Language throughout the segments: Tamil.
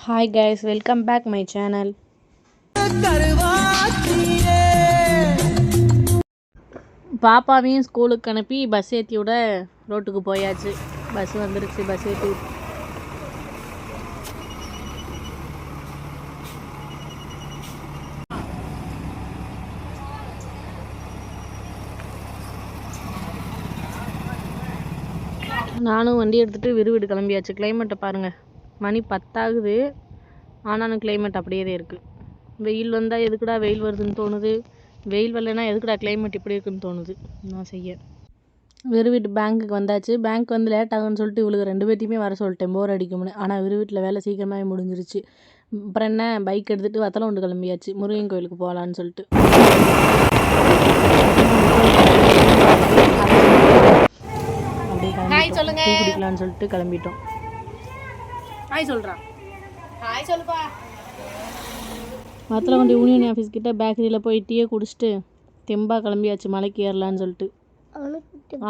Hi guys, welcome back my channel. பாப்பாவையும் ஸ்கூலுக்கு அனுப்பி பஸ் ஏற்றி விட ரோட்டுக்கு போயாச்சு. பஸ் வந்துருச்சு, பஸ் ஏற்றி நானும் வண்டி எடுத்துகிட்டு விறுவிடு கிளம்பியாச்சு. கிளைமேட்டை பாருங்கள், மணி 10 ஆகுது. ஆனாலும் கிளைமேட் அப்படியே தான் இருக்குது. வெயில் வந்தால் எதுக்குடா வெயில் வருதுன்னு தோணுது, வெயில் வரலைன்னா எதுக்குடா கிளைமேட் இப்படி இருக்குன்னு தோணுது. நான் செய்ய விறுவிட்டு பேங்க்குக்கு வந்தாச்சு. பேங்க் வந்து லேட் ஆகுன்னு சொல்லிட்டு இவளுக்கு 2 பேர்த்தையுமே வர சொல்லிட்டேன், போர் அடிக்கும்னு. ஆனால் விறுவிட்டில் வேலை சீக்கிரமாகவே முடிஞ்சிருச்சு. அப்புறம் என்ன, பைக் எடுத்துகிட்டு வத்தலகுண்டு கிளம்பியாச்சு, முருகன் கோயிலுக்கு போகலான்னு சொல்லிட்டு. அப்படியே கிளம்பிட்டோம், டீ குடிக்கலான்னு சொல்லிட்டு கிளம்பிட்டோம். ஹாய் சொல்கிறான், ஹாய் சொல்லுப்பா. வத்தலகுண்டு யூனியன் ஆஃபீஸ் கிட்ட பேக்கரியில் போய் டீயை குடிச்சிட்டு தெம்பா கிளம்பியாச்சு மலைக்கு ஏறலான்னு சொல்லிட்டு.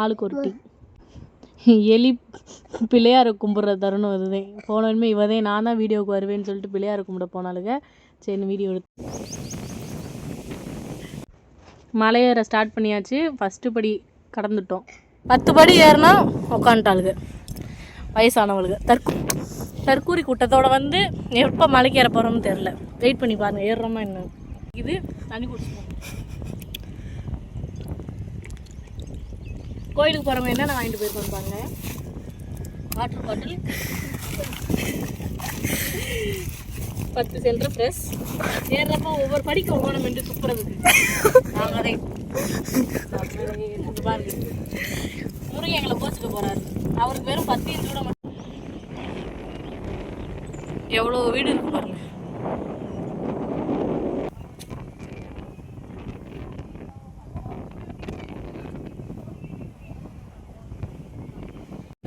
ஆளுக்கு ஒரு டீ. எலி பிள்ளையாரை கும்பிட்ற தருணம் இதுதான். போனோடனே இவதே நான் தான் வீடியோவுக்கு வருவேன்னு சொல்லிட்டு பிள்ளையாரை கும்பிட போனாலுங்க. சரின்னு வீடியோ எடுத்து மலையேற ஸ்டார்ட் பண்ணியாச்சு. ஃபஸ்ட்டு படி கடந்துட்டோம். 10 படி ஏறினா உக்காந்துட்டாளுங்க வயசானவளுங்க. தற்கூரி கூட்டத்தோட வந்து எப்போ மலைக்கு ஏற போகிறோம்னு தெரில. வெயிட் பண்ணி பாருங்கள், ஏறுறோமா என்ன. இது தண்ணி குடிச்சுப்போம். கோயிலுக்கு போகிறவங்க என்னென்ன வாங்கிட்டு போயிருக்கோம் பாருங்க. வாட்டர் பாட்டில், 10 சென்டர் ப்ரெஸ். ஏறுறப்போ ஒவ்வொரு படிக்க ஒவ்வொரு மென்று துப்புறதுக்கு நாங்களே பாருங்க. முருகன் எங்களை போச்சுக்க போகிறாரு. அவருக்கு வெறும் 10 இன்ச்சு கூட மட்டும். எவ்வளோ வீடு இருக்கு பாருங்க.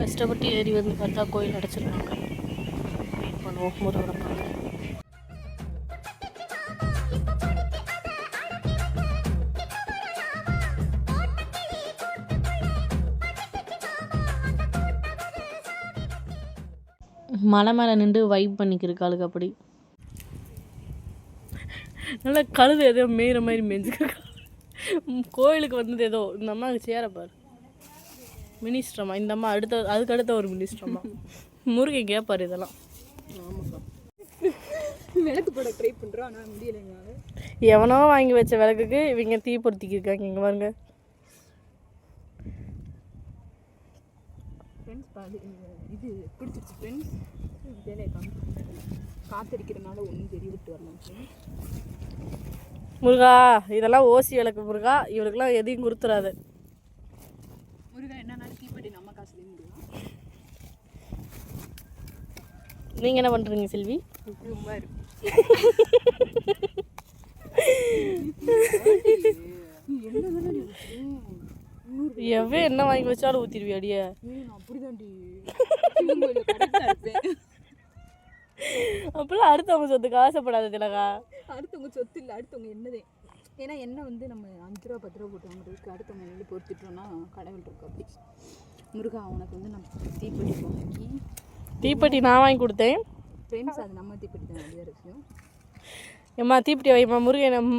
கஷ்டப்பட்டு ஏறி வந்து பார்த்தா கோயில் அடைச்சிருக்காங்க. வெயிட் பண்ணுவோம், முருகனை பார்க்க. மலை மேலே நின்று வைப் பண்ணிக்கிருக்காளுக்கு. அப்படி நல்லா கழுது ஏதோ மேயிற மாதிரி மேய்ஞ்சிருக்கா. கோயிலுக்கு வந்தது ஏதோ. இந்த அம்மாவுக்கு சேரப்பார் மினிஸ்ட்ரமா. இந்த அம்மா அதுக்கு அடுத்த ஒரு மினிஸ்ட்ரமா. முருகன் கேட்பார் இதெல்லாம். விளக்கு போட ட்ரை பண்ணுறோம், ஆனால் முடியலைங்க. எவனோ வாங்கி வச்ச விளக்குக்கு இவங்க தீ பொருத்திக்கிருக்காங்க. இங்கே பாருங்க ஃப்ரெண்ட்ஸ். இது பிடிச்சிருச்சு ஃப்ரெண்ட்ஸ். வேலையை காத்தடிக்கிறனால ஒன்றும் தெரிய விட்டு வரலாம் ஃப்ரெண்ட்ஸ். முருகா, இதெல்லாம் ஓசி விளக்கு முருகா, இவருக்கெல்லாம் எதையும் கொடுத்துறாது. முருகா என்னன்னாலும் தீப்பெட்டி நம்ம காசுலேயே முடியும். நீங்கள் என்ன பண்ணுறீங்க செல்வி? ரொம்ப இருக்கு. எவ்வளோ என்ன வாங்கி வச்சாலும் ஊற்றிடுவி அடியே. அப்படிதான்டி. அப்பெல்லாம் அடுத்தவங்க சொத்துக்கு ஆசைப்படாத திலகா. அடுத்தவங்க சொத்து இல்லை, அடுத்தவங்க என்னதே. ஏன்னா என்ன வந்து நம்ம 5 ரூபா 10 ரூபா போட்டு வாங்குறதுக்கு அடுத்தவங்க நெல்லி பொறுத்துட்டோம்னா கடவுள் இருக்கு. அப்படி முருகா உனக்கு வந்து நம்ம தீப்பெட்டி வாங்கி. தீப்பெட்டி நான் வாங்கி கொடுத்தேன் ஃப்ரெண்ட்ஸ். அது நம்ம தீப்பெட்டி தான், நிறைய விஷயம். ஏம்மா தீப்பெட்டி வைம்மா.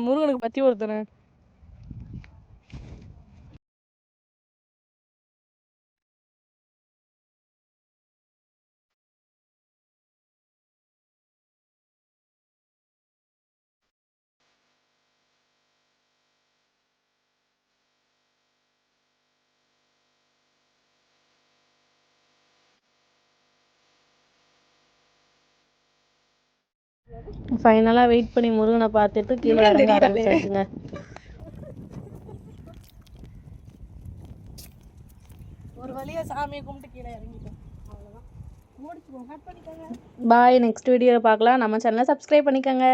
முருகனுக்கு பற்றி ஒருத்தனை. ஃபைனலாக வெயிட் பண்ணி முருகனை பார்த்துட்டு கீழே இறங்க ஆரம்பிச்சாச்சுங்க. ஒரு வழியாக சாமியை கும்பிட்டு கீழே இறங்கிட்டோம். அவ்வளோதான், முடிச்சுக்கோங்க. கட் பண்ணிக்கோங்க. பாய். நெக்ஸ்ட் வீடியோவில் பார்க்கலாம். நம்ம சேனலை சப்ஸ்கிரைப் பண்ணிக்கோங்க.